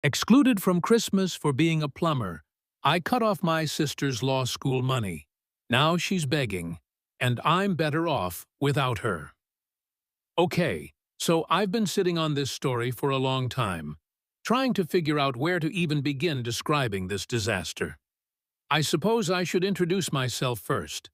Excluded from Christmas for being a plumber, I cut off my sister's law school money. Now she's begging, and I'm better off without her. Okay, so I've been sitting on this story for a long time, trying to figure out where to even begin describing this disaster. I suppose I should introduce myself first.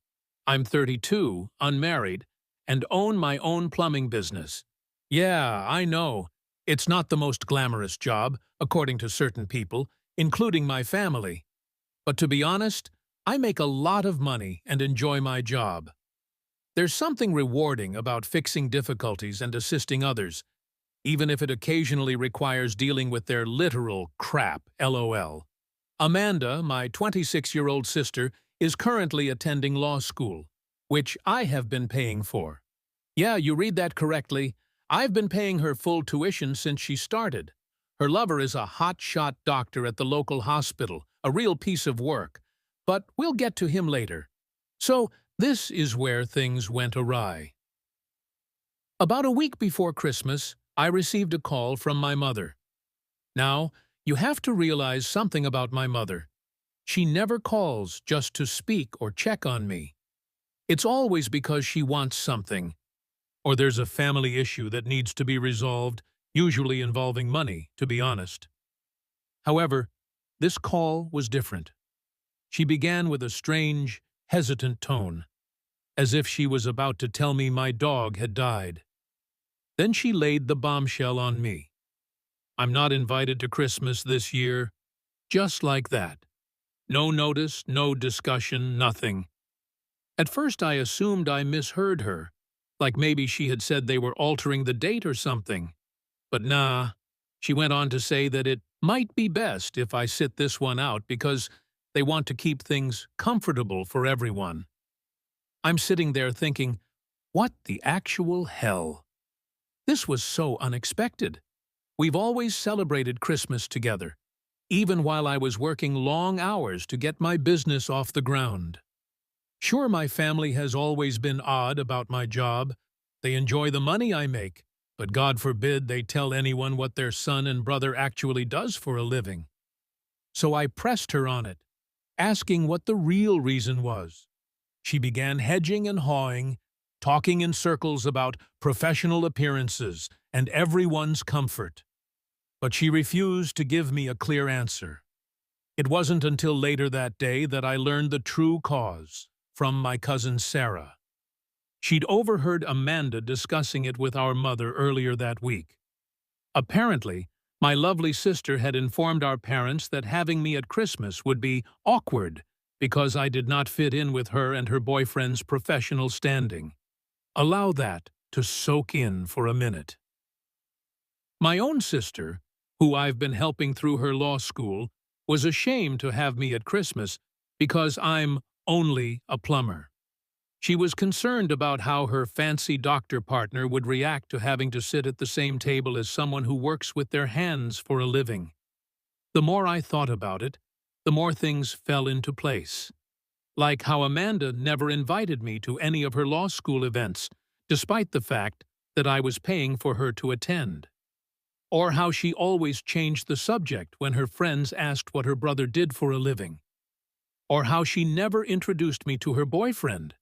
I'm 32, unmarried, and own my own plumbing business. Yeah, I know. It's not the most glamorous job, according to certain people, including my family. But to be honest, I make a lot of money and enjoy my job. There's something rewarding about fixing difficulties and assisting others, even if it occasionally requires dealing with their literal crap, LOL. Amanda, my 26-year-old sister, is currently attending law school, which I have been paying for. Yeah, you read that correctly. I've been paying her full tuition since she started. Her lover is a hot-shot doctor at the local hospital, a real piece of work. But we'll get to him later. So, this is where things went awry. About a week before Christmas, I received a call from my mother. Now, you have to realize something about my mother. She never calls just to speak or check on me. It's always because she wants something, or there's a family issue that needs to be resolved, usually involving money, to be honest. However, this call was different. She began with a strange, hesitant tone, as if she was about to tell me my dog had died. Then she laid the bombshell on me. I'm not invited to Christmas this year. Just like that. No notice, no discussion, nothing. At first I assumed I misheard her, like maybe she had said they were altering the date or something. But nah, she went on to say that it might be best if I sit this one out because they want to keep things comfortable for everyone. I'm sitting there thinking, what the actual hell? This was so unexpected. We've always celebrated Christmas together, even while I was working long hours to get my business off the ground. Sure, my family has always been odd about my job. They enjoy the money I make, but God forbid they tell anyone what their son and brother actually does for a living. So I pressed her on it, asking what the real reason was. She began hedging and hawing, talking in circles about professional appearances and everyone's comfort. But she refused to give me a clear answer. It wasn't until later that day that I learned the true cause, from my cousin Sarah. She'd overheard Amanda discussing it with our mother earlier that week. Apparently, my lovely sister had informed our parents that having me at Christmas would be awkward because I did not fit in with her and her boyfriend's professional standing. Allow that to soak in for a minute. My own sister, who I've been helping through her law school, was ashamed to have me at Christmas because I'm only a plumber. She was concerned about how her fancy doctor partner would react to having to sit at the same table as someone who works with their hands for a living. The more I thought about it, the more things fell into place. Like how Amanda never invited me to any of her law school events, despite the fact that I was paying for her to attend. Or how she always changed the subject when her friends asked what her brother did for a living. Or how she never introduced me to her boyfriend,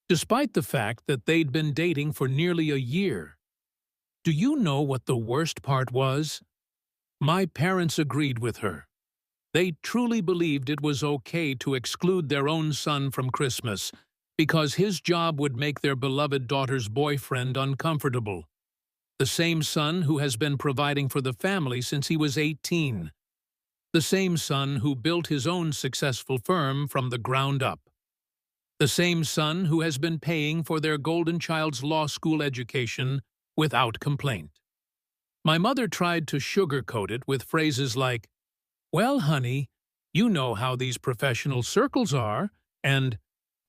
despite the fact that they'd been dating for nearly a year. Do you know what the worst part was? My parents agreed with her. They truly believed it was okay to exclude their own son from Christmas because his job would make their beloved daughter's boyfriend uncomfortable. The same son who has been providing for the family since he was 18. The same son who built his own successful firm from the ground up. The same son who has been paying for their golden child's law school education without complaint. My mother tried to sugarcoat it with phrases like, "Well, honey, you know how these professional circles are, and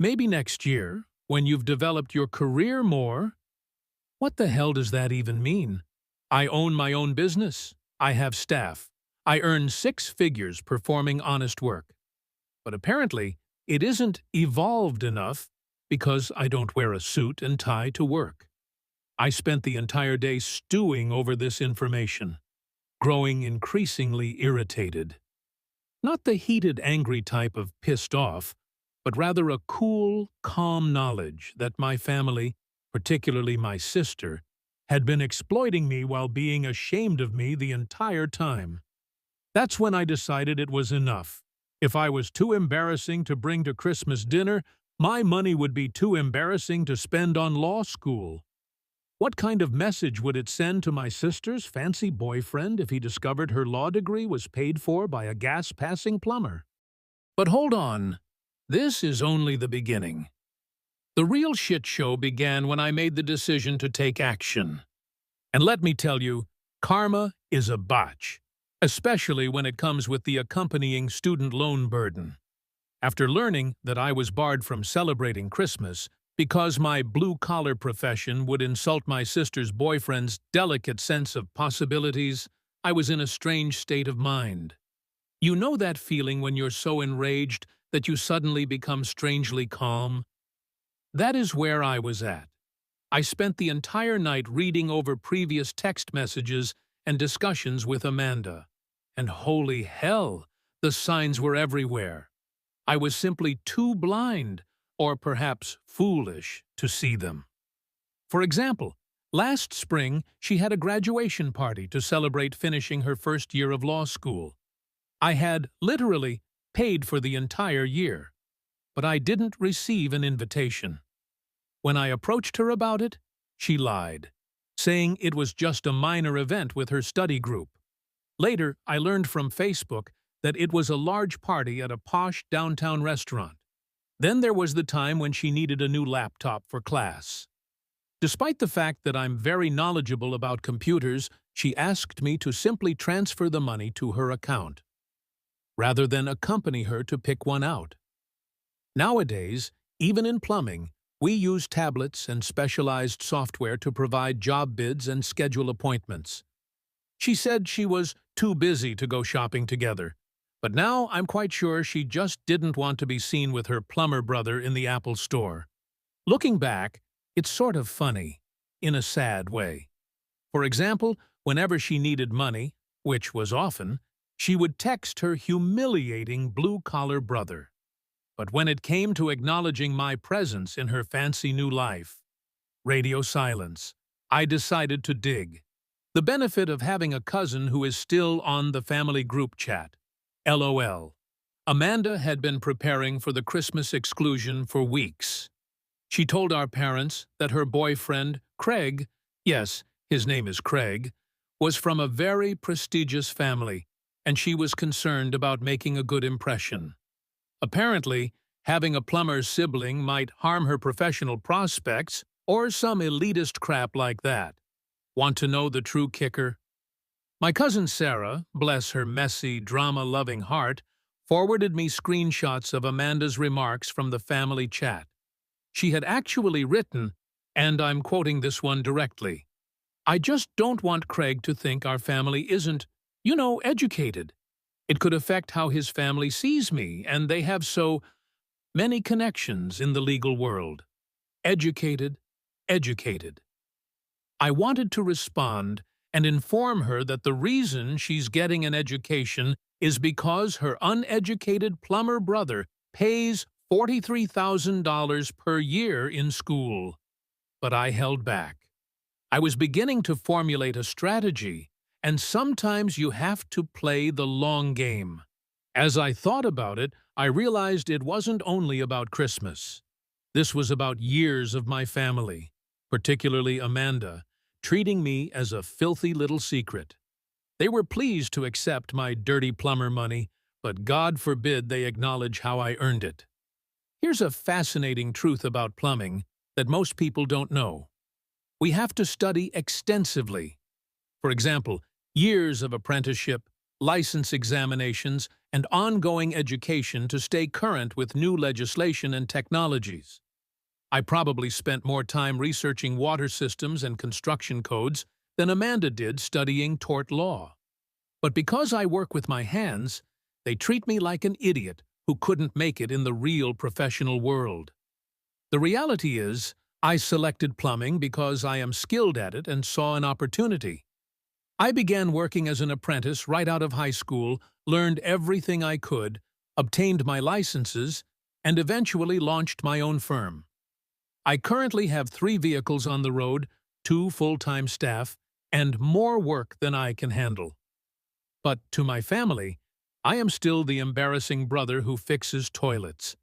maybe next year, when you've developed your career more." What the hell does that even mean? I own my own business. I have staff. I earn 6 figures performing honest work. But apparently, it isn't evolved enough because I don't wear a suit and tie to work. I spent the entire day stewing over this information. growing increasingly irritated. Not the heated, angry type of pissed off, but rather a cool, calm knowledge that my family, particularly my sister, had been exploiting me while being ashamed of me the entire time. That's when I decided it was enough. If I was too embarrassing to bring to Christmas dinner, my money would be too embarrassing to spend on law school. What kind of message would it send to my sister's fancy boyfriend if he discovered her law degree was paid for by a gas-passing plumber? But hold on, this is only the beginning. The real shit show began when I made the decision to take action. And let me tell you, karma is a botch, especially when it comes with the accompanying student loan burden. After learning that I was barred from celebrating Christmas because my blue-collar profession would insult my sister's boyfriend's delicate sense of possibilities, I was in a strange state of mind. You know that feeling when you're so enraged that you suddenly become strangely calm? That is where I was at. I spent the entire night reading over previous text messages and discussions with Amanda. And holy hell, the signs were everywhere. I was simply too blind, or perhaps foolish, to see them. For example, last spring she had a graduation party to celebrate finishing her first year of law school. I had, literally, paid for the entire year, but I didn't receive an invitation. When I approached her about it, she lied, saying it was just a minor event with her study group. Later, I learned from Facebook that it was a large party at a posh downtown restaurant. Then there was the time when she needed a new laptop for class. Despite the fact that I'm very knowledgeable about computers, she asked me to simply transfer the money to her account, rather than accompany her to pick one out. Nowadays, even in plumbing, we use tablets and specialized software to provide job bids and schedule appointments. She said she was too busy to go shopping together, but now I'm quite sure she just didn't want to be seen with her plumber brother in the Apple store. Looking back, it's sort of funny, in a sad way. For example, whenever she needed money, which was often, she would text her humiliating blue-collar brother. But when it came to acknowledging my presence in her fancy new life, radio silence, I decided to dig. The benefit of having a cousin who is still on the family group chat. LOL. Amanda had been preparing for the Christmas exclusion for weeks. She told our parents that her boyfriend, Craig, yes, his name is Craig, was from a very prestigious family, and she was concerned about making a good impression. Apparently, having a plumber's sibling might harm her professional prospects or some elitist crap like that. Want to know the true kicker? My cousin Sarah, bless her messy, drama-loving heart, forwarded me screenshots of Amanda's remarks from the family chat. She had actually written, and I'm quoting this one directly, "I just don't want Craig to think our family isn't, educated. It could affect how his family sees me, and they have so many connections in the legal world. Educated, educated." I wanted to respond and inform her that the reason she's getting an education is because her uneducated plumber brother pays $43,000 per year in school. But I held back. I was beginning to formulate a strategy, and sometimes you have to play the long game. As I thought about it, I realized it wasn't only about Christmas. This was about years of my family, particularly Amanda, treating me as a filthy little secret. They were pleased to accept my dirty plumber money, but God forbid they acknowledge how I earned it. Here's a fascinating truth about plumbing that most people don't know. We have to study extensively. For example, years of apprenticeship, license examinations, and ongoing education to stay current with new legislation and technologies. I probably spent more time researching water systems and construction codes than Amanda did studying tort law. But because I work with my hands, they treat me like an idiot who couldn't make it in the real professional world. The reality is, I selected plumbing because I am skilled at it and saw an opportunity. I began working as an apprentice right out of high school, learned everything I could, obtained my licenses, and eventually launched my own firm. I currently have 3 vehicles on the road, 2 full-time staff, and more work than I can handle. But to my family, I am still the embarrassing brother who fixes toilets.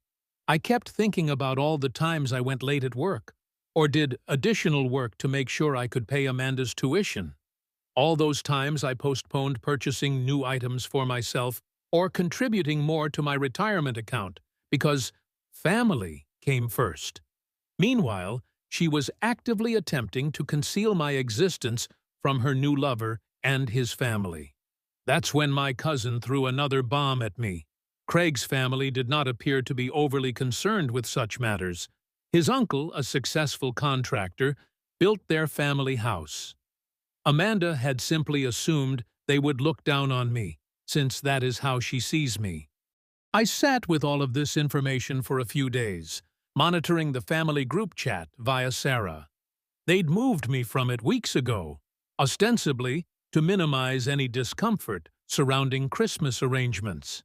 I kept thinking about all the times I went late at work, or did additional work to make sure I could pay Amanda's tuition. All those times I postponed purchasing new items for myself or contributing more to my retirement account because family came first. Meanwhile, she was actively attempting to conceal my existence from her new lover and his family. That's when my cousin threw another bomb at me. Craig's family did not appear to be overly concerned with such matters. His uncle, a successful contractor, built their family house. Amanda had simply assumed they would look down on me, since that is how she sees me. I sat with all of this information for a few days, monitoring the family group chat via Sarah. They'd moved me from it weeks ago, ostensibly to minimize any discomfort surrounding Christmas arrangements.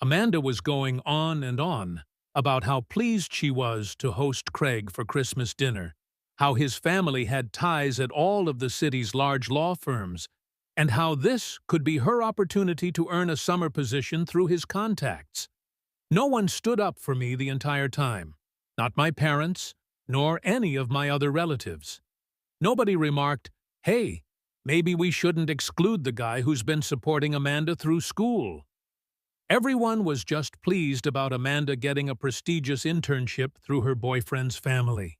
Amanda was going on and on about how pleased she was to host Craig for Christmas dinner, how his family had ties at all of the city's large law firms, and how this could be her opportunity to earn a summer position through his contacts. No one stood up for me the entire time, not my parents, nor any of my other relatives. Nobody remarked, "Hey, maybe we shouldn't exclude the guy who's been supporting Amanda through school." Everyone was just pleased about Amanda getting a prestigious internship through her boyfriend's family.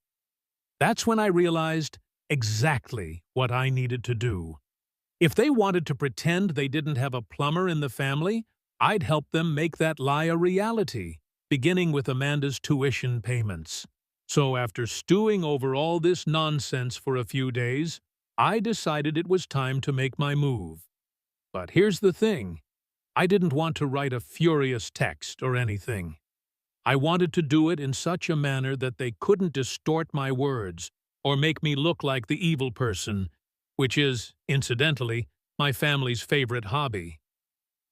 That's when I realized exactly what I needed to do. If they wanted to pretend they didn't have a plumber in the family, I'd help them make that lie a reality, beginning with Amanda's tuition payments. So after stewing over all this nonsense for a few days, I decided it was time to make my move. But here's the thing. I didn't want to write a furious text or anything. I wanted to do it in such a manner that they couldn't distort my words or make me look like the evil person, which is, incidentally, my family's favorite hobby.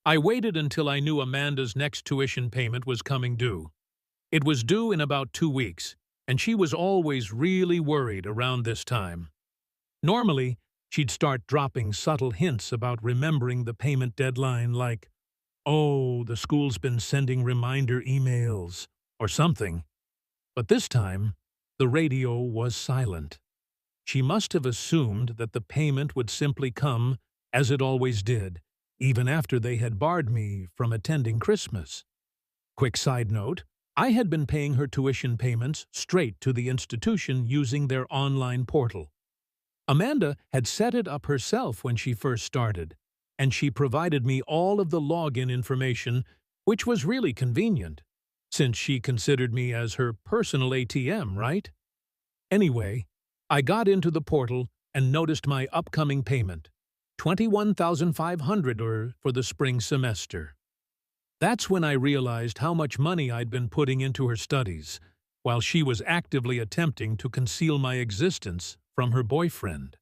I waited until I knew Amanda's next tuition payment was coming due. It was due in about 2 weeks, and she was always really worried around this time. Normally, she'd start dropping subtle hints about remembering the payment deadline like, "Oh, the school's been sending reminder emails," or something. But this time, the radio was silent. She must have assumed that the payment would simply come, as it always did, even after they had barred me from attending Christmas. Quick side note, I had been paying her tuition payments straight to the institution using their online portal. Amanda had set it up herself when she first started, and she provided me all of the login information, which was really convenient, since she considered me as her personal ATM, right? Anyway, I got into the portal and noticed my upcoming payment, $21,500 for the spring semester. That's when I realized how much money I'd been putting into her studies, while she was actively attempting to conceal my existence from her boyfriend.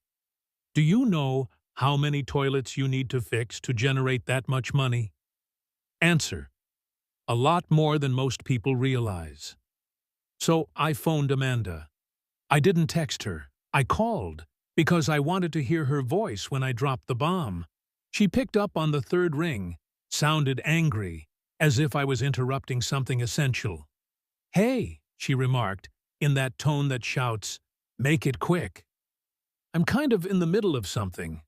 Do you know how many toilets you need to fix to generate that much money? Answer: a lot more than most people realize. So I phoned Amanda. I didn't text her. I called, because I wanted to hear her voice when I dropped the bomb. She picked up on the third ring, sounded angry, as if I was interrupting something essential. "Hey," she remarked, in that tone that shouts, "Make it quick. I'm kind of in the middle of something."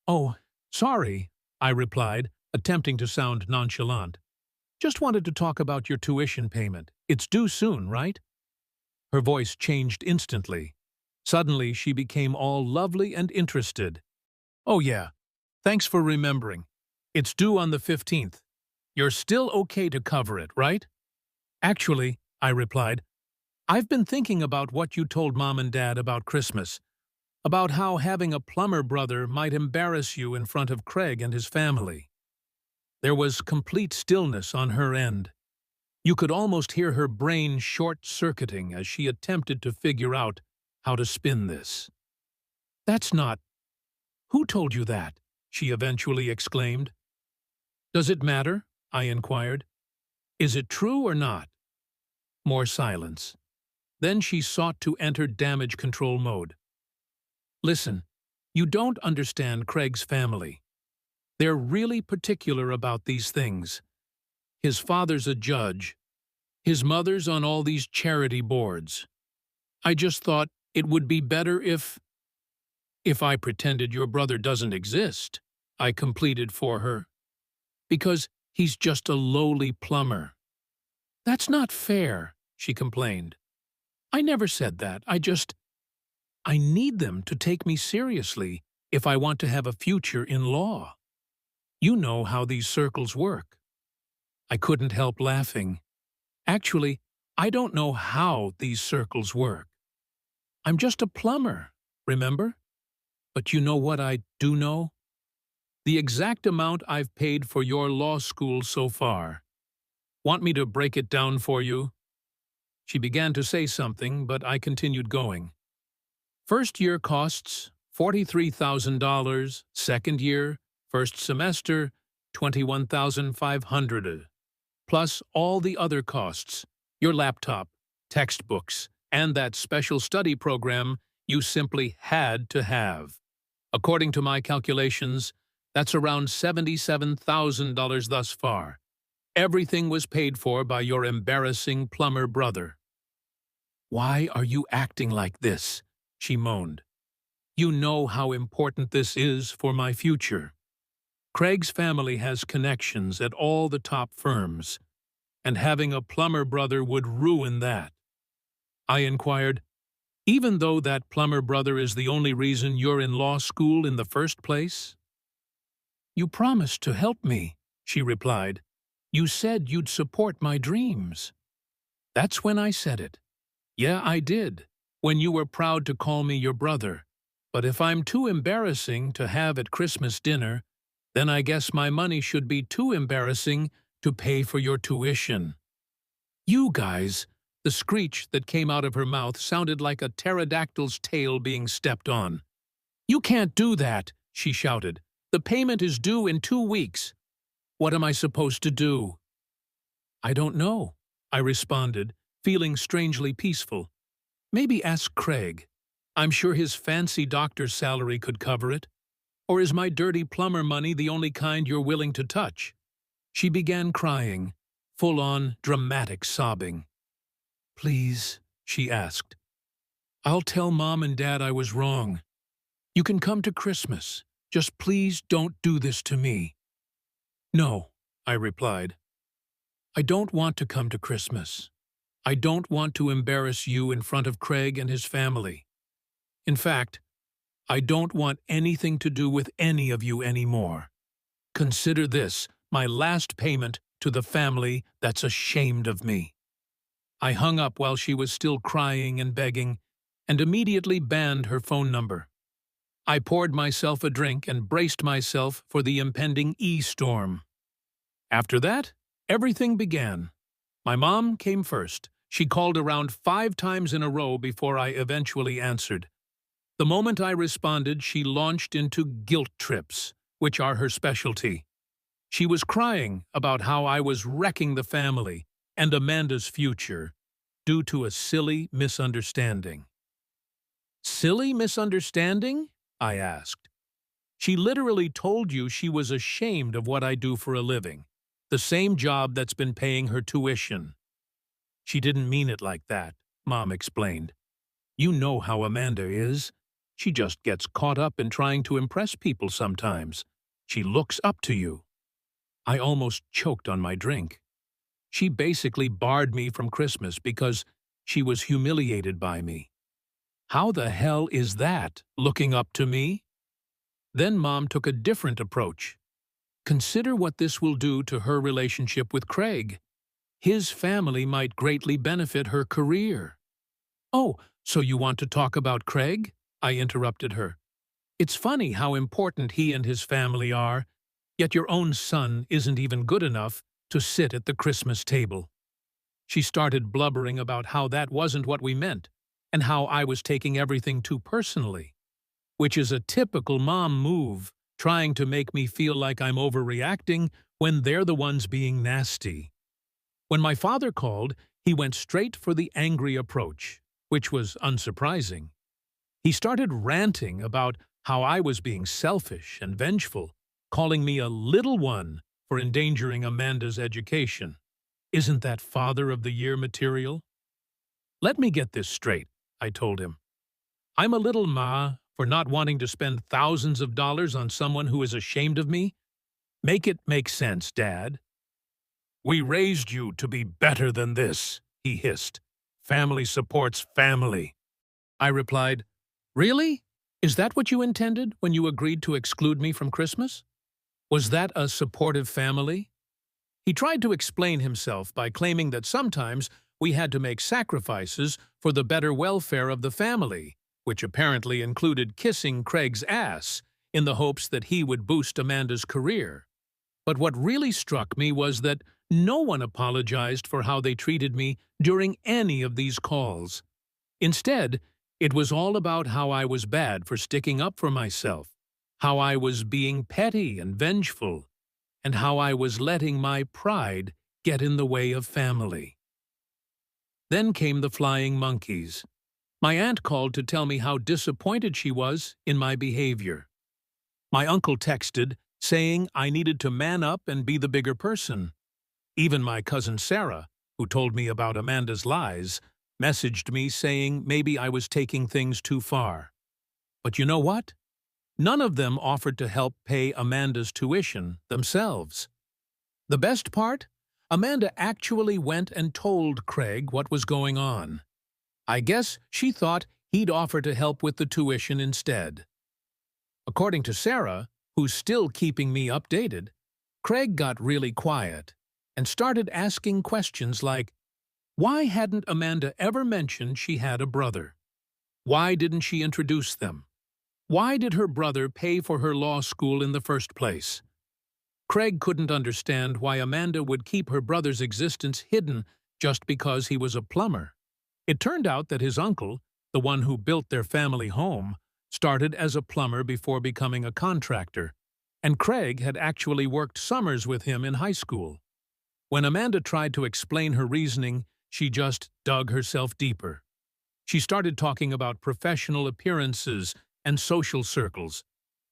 "Oh, sorry," I replied, attempting to sound nonchalant. "Just wanted to talk about your tuition payment. It's due soon, right?" Her voice changed instantly. Suddenly, she became all lovely and interested. "Oh yeah, thanks for remembering. It's due on the 15th. You're still okay to cover it, right?" "Actually," I replied, "I've been thinking about what you told Mom and Dad about Christmas, about how having a plumber brother might embarrass you in front of Craig and his family." There was complete stillness on her end. You could almost hear her brain short-circuiting as she attempted to figure out how to spin this. "That's not Who told you that? She eventually exclaimed. Does it matter? I inquired. Is it true or not? More silence. Then she sought to enter damage control mode. Listen, you don't understand Craig's family. They're really particular about these things. His father's a judge. His mother's on all these charity boards. I just thought it would be better if I pretended your brother doesn't exist, I completed for her. Because he's just a lowly plumber. That's not fair, she complained. I never said that. I need them to take me seriously if I want to have a future in law. You know how these circles work. I couldn't help laughing. Actually, I don't know how these circles work. I'm just a plumber, remember? But you know what I do know? The exact amount I've paid for your law school so far. Want me to break it down for you? She began to say something, but I continued going. First year costs $43,000, second year, first semester, $21,500, plus all the other costs, your laptop, textbooks, and that special study program you simply had to have. According to my calculations, that's around $77,000 thus far. Everything was paid for by your embarrassing plumber brother. Why are you acting like this? She moaned. You know how important this is for my future. Craig's family has connections at all the top firms, and having a plumber brother would ruin that. I inquired, even though that plumber brother is the only reason you're in law school in the first place? You promised to help me, she replied. You said you'd support my dreams. That's when I said it. Yeah, I did, when you were proud to call me your brother. But if I'm too embarrassing to have at Christmas dinner, then I guess my money should be too embarrassing to pay for your tuition. You guys, the screech that came out of her mouth sounded like a pterodactyl's tail being stepped on. You can't do that, she shouted. The payment is due in 2 weeks. What am I supposed to do? I don't know, I responded, feeling strangely peaceful. Maybe ask Craig. I'm sure his fancy doctor's salary could cover it. Or is my dirty plumber money the only kind you're willing to touch? She began crying, full-on dramatic sobbing. Please, she asked. I'll tell Mom and Dad I was wrong. You can come to Christmas. Just please don't do this to me. No, I replied. I don't want to come to Christmas. I don't want to embarrass you in front of Craig and his family. In fact, I don't want anything to do with any of you anymore. Consider this my last payment to the family that's ashamed of me. I hung up while she was still crying and begging, and immediately banned her phone number. I poured myself a drink and braced myself for the impending e-storm. After that, everything began. My mom came first. She called around 5 times in a row before I eventually answered. The moment I responded, she launched into guilt trips, which are her specialty. She was crying about how I was wrecking the family and Amanda's future due to a silly misunderstanding. Silly misunderstanding? I asked. She literally told you she was ashamed of what I do for a living, the same job that's been paying her tuition. She didn't mean it like that, Mom explained. You know how Amanda is. She just gets caught up in trying to impress people sometimes. She looks up to you. I almost choked on my drink. She basically barred me from Christmas because she was humiliated by me. How the hell is that, looking up to me? Then Mom took a different approach. Consider what this will do to her relationship with Craig. His family might greatly benefit her career. Oh, so you want to talk about Craig? I interrupted her. It's funny how important he and his family are, yet your own son isn't even good enough to sit at the Christmas table. She started blubbering about how that wasn't what we meant, and how I was taking everything too personally. which is a typical mom move, trying to make me feel like I'm overreacting when they're the ones being nasty. When my father called, he went straight for the angry approach, which was unsurprising. He started ranting about how I was being selfish and vengeful, calling me a little one for endangering Amanda's education. Isn't that Father of the Year material? Let me get this straight, I told him. I'm a little ma for not wanting to spend thousands of dollars on someone who is ashamed of me? Make it make sense, Dad. We raised you to be better than this, he hissed. Family supports family. I replied, Really? Is that what you intended when you agreed to exclude me from Christmas? Was that a supportive family? He tried to explain himself by claiming that sometimes we had to make sacrifices for the better welfare of the family, which apparently included kissing Craig's ass in the hopes that he would boost Amanda's career. But what really struck me was that no one apologized for how they treated me during any of these calls. Instead, it was all about how I was bad for sticking up for myself, how I was being petty and vengeful, and how I was letting my pride get in the way of family. Then came the flying monkeys. My aunt called to tell me how disappointed she was in my behavior. My uncle texted, saying I needed to man up and be the bigger person. Even my cousin Sarah, who told me about Amanda's lies, messaged me saying maybe I was taking things too far. But you know what? None of them offered to help pay Amanda's tuition themselves. The best part? Amanda actually went and told Craig what was going on. I guess she thought he'd offer to help with the tuition instead. According to Sarah, who's still keeping me updated, Craig got really quiet and started asking questions like, why hadn't Amanda ever mentioned she had a brother? Why didn't she introduce them? Why did her brother pay for her law school in the first place? Craig couldn't understand why Amanda would keep her brother's existence hidden just because he was a plumber. It turned out that his uncle, the one who built their family home, started as a plumber before becoming a contractor, and Craig had actually worked summers with him in high school. When Amanda tried to explain her reasoning, she just dug herself deeper. She started talking about professional appearances and social circles.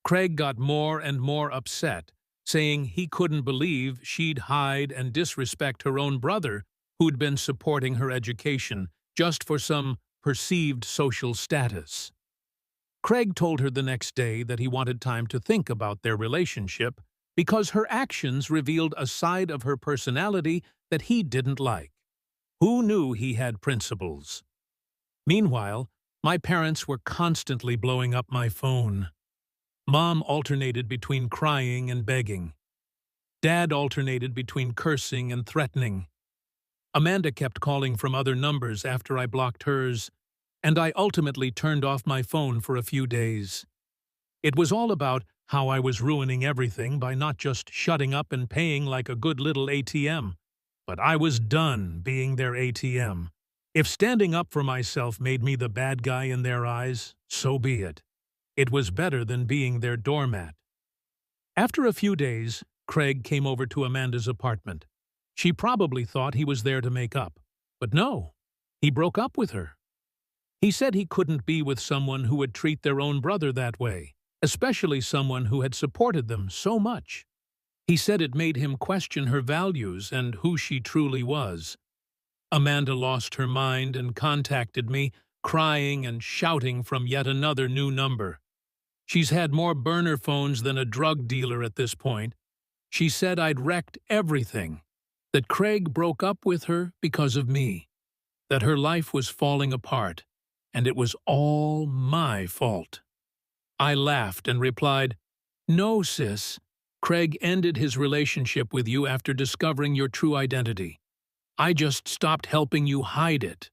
Craig got more and more upset, saying he couldn't believe she'd hide and disrespect her own brother, who'd been supporting her education, just for some perceived social status. Craig told her the next day that he wanted time to think about their relationship because her actions revealed a side of her personality that he didn't like. Who knew he had principles? Meanwhile, my parents were constantly blowing up my phone. Mom alternated between crying and begging. Dad alternated between cursing and threatening. Amanda kept calling from other numbers after I blocked hers, and I ultimately turned off my phone for a few days. It was all about how I was ruining everything by not just shutting up and paying like a good little ATM. But I was done being their ATM. If standing up for myself made me the bad guy in their eyes, so be it. It was better than being their doormat. After a few days, Craig came over to Amanda's apartment. She probably thought he was there to make up. But no, he broke up with her. He said he couldn't be with someone who would treat their own brother that way, especially someone who had supported them so much. He said it made him question her values and who she truly was. Amanda lost her mind and contacted me, crying and shouting from yet another new number. She's had more burner phones than a drug dealer at this point. She said I'd wrecked everything, that Craig broke up with her because of me, that her life was falling apart, and it was all my fault. I laughed and replied, No, sis. Craig ended his relationship with you after discovering your true identity. I just stopped helping you hide it.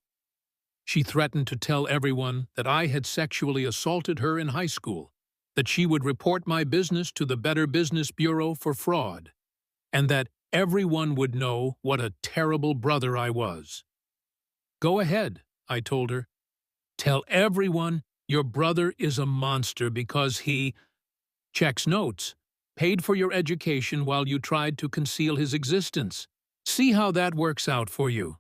She threatened to tell everyone that I had sexually assaulted her in high school, that she would report my business to the Better Business Bureau for fraud, and that everyone would know what a terrible brother I was. Go ahead, I told her. Tell everyone Your brother is a monster because he checks notes, paid for your education while you tried to conceal his existence. See how that works out for you."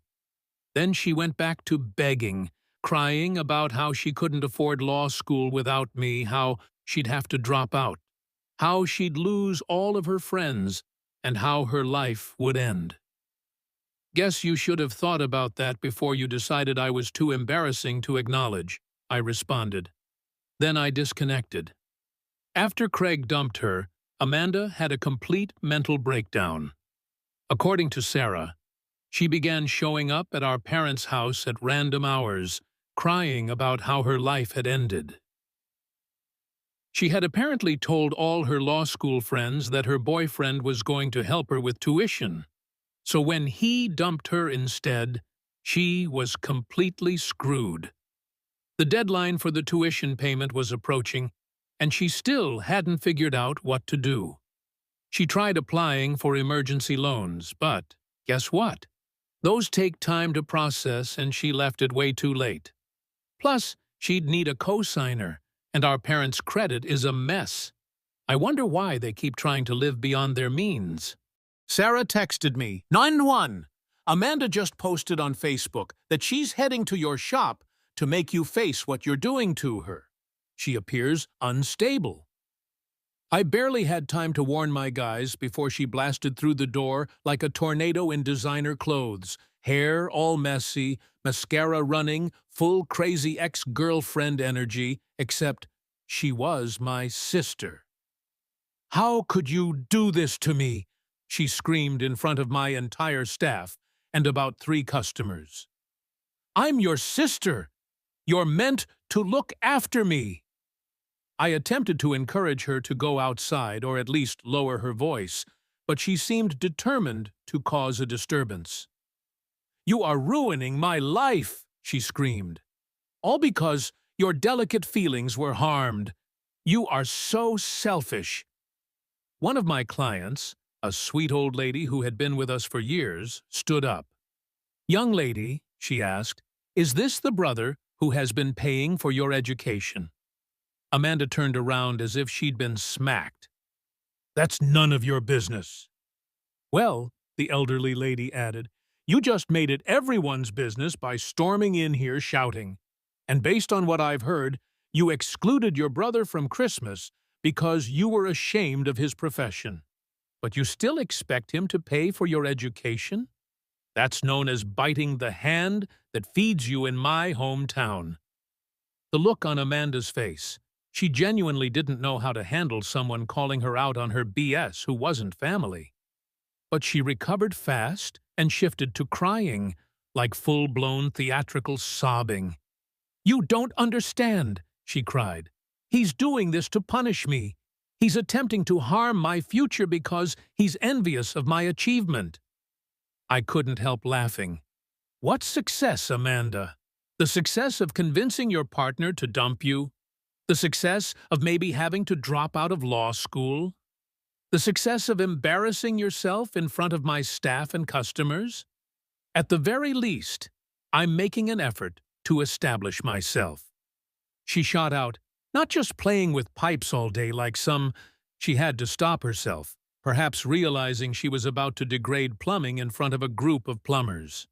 Then she went back to begging, crying about how she couldn't afford law school without me, how she'd have to drop out, how she'd lose all of her friends, and how her life would end. "Guess you should have thought about that before you decided I was too embarrassing to acknowledge," I responded. Then I disconnected. After Craig dumped her, Amanda had a complete mental breakdown. According to Sarah, she began showing up at our parents' house at random hours, crying about how her life had ended. She had apparently told all her law school friends that her boyfriend was going to help her with tuition. So when he dumped her instead, she was completely screwed. The deadline for the tuition payment was approaching, and she still hadn't figured out what to do. She tried applying for emergency loans, but guess what? Those take time to process, and she left it way too late. Plus, she'd need a co-signer, and our parents' credit is a mess. I wonder why they keep trying to live beyond their means. Sarah texted me, 9-1. Amanda just posted on Facebook that she's heading to your shop to make you face what you're doing to her. She appears unstable. I barely had time to warn my guys before she blasted through the door like a tornado in designer clothes, hair all messy, mascara running, full crazy ex-girlfriend energy, except she was my sister. "How could you do this to me?" she screamed in front of my entire staff and about 3 customers. "I'm your sister. You're meant to look after me." I attempted to encourage her to go outside or at least lower her voice, but she seemed determined to cause a disturbance. "You are ruining my life," she screamed. "All because your delicate feelings were harmed. You are so selfish." One of my clients, a sweet old lady who had been with us for years, stood up. "Young lady," she asked, "is this the brother who has been paying for your education?" Amanda turned around as if she'd been smacked. "That's none of your business." "Well," the elderly lady added, "you just made it everyone's business by storming in here shouting. And based on what I've heard, you excluded your brother from Christmas because you were ashamed of his profession. But you still expect him to pay for your education? That's known as biting the hand that feeds you in my hometown." The look on Amanda's face. She genuinely didn't know how to handle someone calling her out on her BS who wasn't family. But she recovered fast and shifted to crying, like full-blown theatrical sobbing. "You don't understand," she cried. "He's doing this to punish me. He's attempting to harm my future because he's envious of my achievement." I couldn't help laughing. What success, Amanda? The success of convincing your partner to dump you? The success of maybe having to drop out of law school? The success of embarrassing yourself in front of my staff and customers? At the very least, I'm making an effort to establish myself. She shot out, "Not just playing with pipes all day like some—" She had to stop herself, perhaps realizing she was about to degrade plumbing in front of a group of plumbers.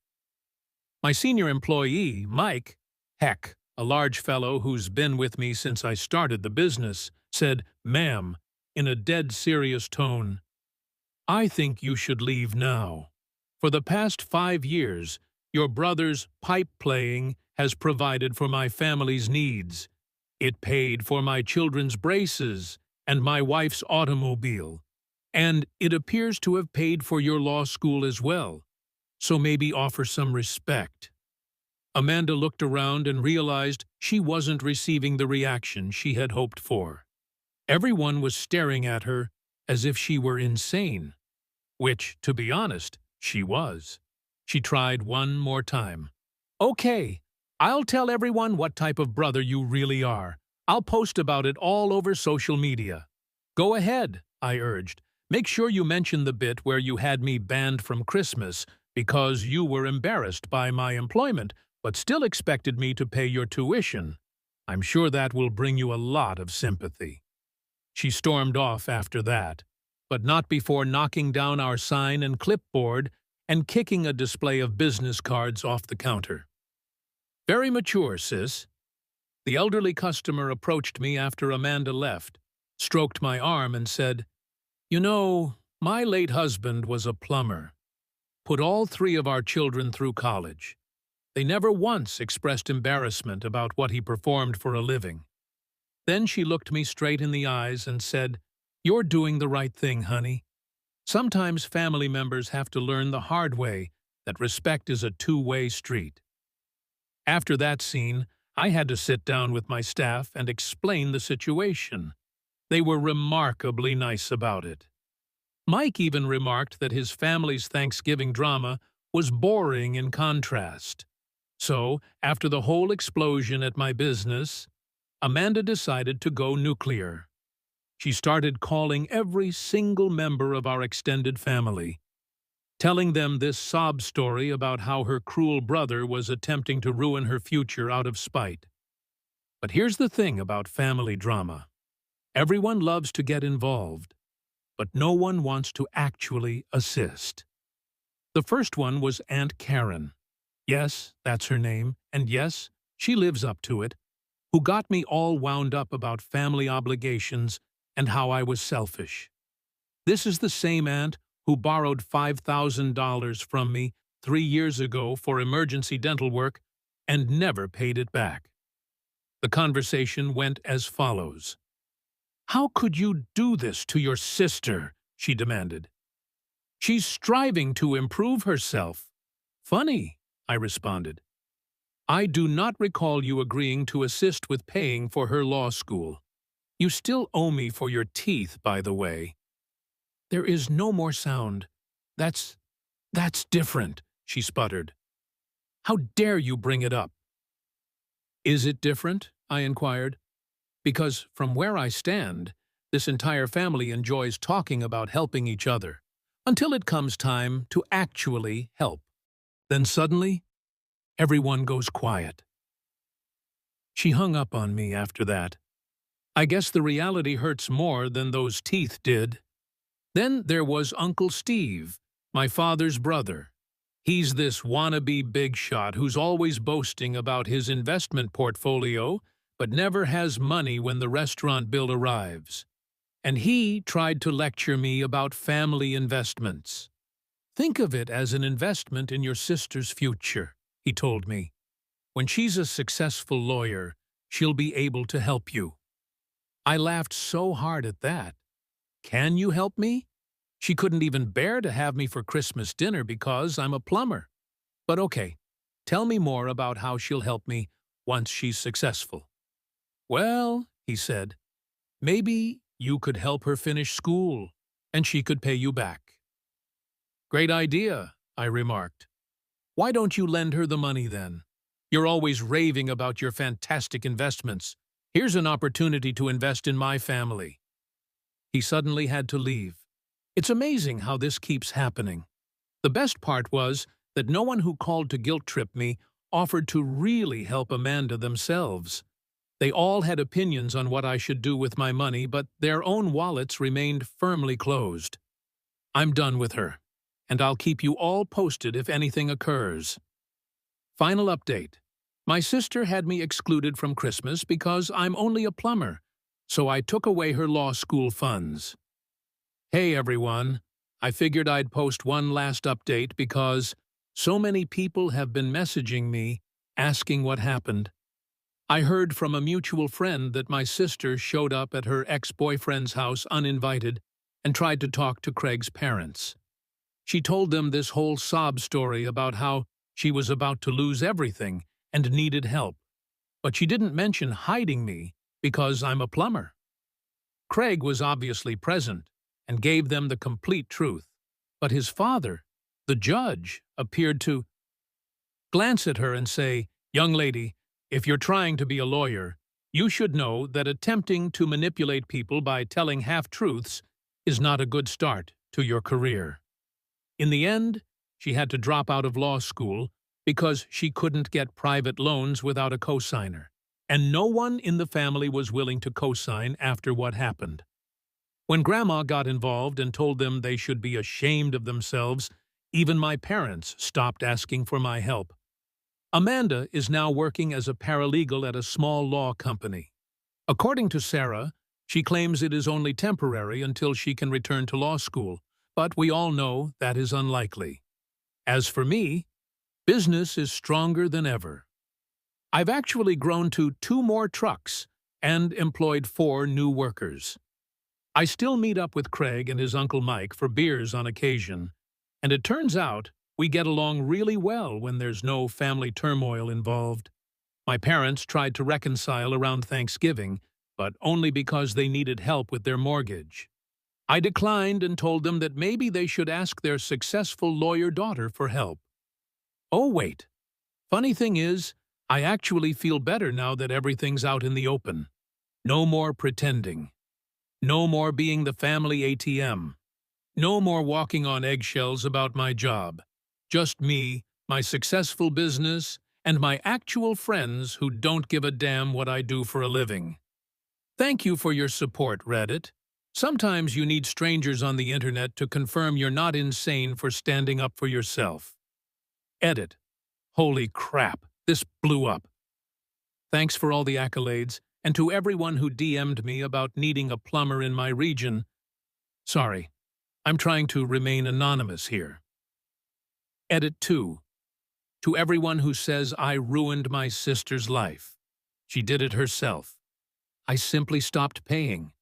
My senior employee, Mike, heck, a large fellow who's been with me since I started the business, said, "Ma'am," in a dead serious tone, "I think you should leave now. For the past 5 years, your brother's pipe playing has provided for my family's needs. It paid for my children's braces and my wife's automobile. And it appears to have paid for your law school as well. So maybe offer some respect." Amanda looked around and realized she wasn't receiving the reaction she had hoped for. Everyone was staring at her as if she were insane, which, to be honest, she was. She tried one more time. "Okay, I'll tell everyone what type of brother you really are. I'll post about it all over social media." "Go ahead," I urged. "Make sure you mention the bit where you had me banned from Christmas because you were embarrassed by my employment but still expected me to pay your tuition." I'm sure that will bring you a lot of sympathy." She stormed off after that, but not before knocking down our sign and clipboard and kicking a display of business cards off the counter. "Very mature, sis." The elderly customer approached me after Amanda left, stroked my arm and said, "You know, my late husband was a plumber. Put all 3 of our children through college. They never once expressed embarrassment about what he performed for a living." Then she looked me straight in the eyes and said, "You're doing the right thing, honey. Sometimes family members have to learn the hard way that respect is a two-way street." After that scene, I had to sit down with my staff and explain the situation. They were remarkably nice about it. Mike even remarked that his family's Thanksgiving drama was boring in contrast. So, after the whole explosion at my business, Amanda decided to go nuclear. She started calling every single member of our extended family, telling them this sob story about how her cruel brother was attempting to ruin her future out of spite. But here's the thing about family drama. Everyone loves to get involved, but no one wants to actually assist. The first one was Aunt Karen. Yes, that's her name, and yes, she lives up to it, who got me all wound up about family obligations and how I was selfish. This is the same aunt who borrowed $5,000 from me 3 years ago for emergency dental work and never paid it back. The conversation went as follows. "How could you do this to your sister?" she demanded. "She's striving to improve herself." "Funny," I responded. "I do not recall you agreeing to assist with paying for her law school. You still owe me for your teeth, by the way." "There is no more sound. That's different," she sputtered. "How dare you bring it up?" "Is it different?" I inquired. "Because from where I stand, this entire family enjoys talking about helping each other, until it comes time to actually help. Then suddenly, everyone goes quiet." She hung up on me after that. I guess the reality hurts more than those teeth did. Then there was Uncle Steve, my father's brother. He's this wannabe big shot who's always boasting about his investment portfolio, but never has money when the restaurant bill arrives. And he tried to lecture me about family investments. "Think of it as an investment in your sister's future," he told me. "When she's a successful lawyer, she'll be able to help you." I laughed so hard at that. "Can you help me?" She couldn't even bear to have me for Christmas dinner because I'm a plumber. But okay, tell me more about how she'll help me once she's successful. "Well," he said, "maybe you could help her finish school, and she could pay you back." "Great idea," I remarked. "Why don't you lend her the money then? You're always raving about your fantastic investments. Here's an opportunity to invest in my family." He suddenly had to leave. It's amazing how this keeps happening. The best part was that no one who called to guilt-trip me offered to really help Amanda themselves. They all had opinions on what I should do with my money, but their own wallets remained firmly closed. I'm done with her, and I'll keep you all posted if anything occurs. Final update. My sister had me excluded from Christmas because I'm only a plumber, so I took away her law school funds. Hey everyone, I figured I'd post one last update because so many people have been messaging me asking what happened. I heard from a mutual friend that my sister showed up at her ex-boyfriend's house uninvited and tried to talk to Craig's parents. She told them this whole sob story about how she was about to lose everything and needed help, but she didn't mention hiding me because I'm a plumber. Craig was obviously present and gave them the complete truth, but his father, the judge, appeared to glance at her and say, "Young lady, if you're trying to be a lawyer, you should know that attempting to manipulate people by telling half-truths is not a good start to your career." In the end, she had to drop out of law school because she couldn't get private loans without a cosigner. and no one in the family was willing to co-sign after what happened. When Grandma got involved and told them they should be ashamed of themselves, even my parents stopped asking for my help. Amanda is now working as a paralegal at a small law company. According to Sarah, she claims it is only temporary until she can return to law school, but we all know that is unlikely. As for me, business is stronger than ever. I've actually grown to 2 more trucks and employed 4 new workers. I still meet up with Craig and his Uncle Mike for beers on occasion, and it turns out we get along really well when there's no family turmoil involved. My parents tried to reconcile around Thanksgiving, but only because they needed help with their mortgage. I declined and told them that maybe they should ask their successful lawyer daughter for help. Oh, wait. Funny thing is, I actually feel better now that everything's out in the open. No more pretending. No more being the family ATM. No more walking on eggshells about my job. Just me, my successful business, and my actual friends who don't give a damn what I do for a living. Thank you for your support, Reddit. Sometimes you need strangers on the internet to confirm you're not insane for standing up for yourself. Edit. Holy crap, this blew up. Thanks for all the accolades, and to everyone who DM'd me about needing a plumber in my region. Sorry, I'm trying to remain anonymous here. Edit 2. To everyone who says I ruined my sister's life. She did it herself. I simply stopped paying.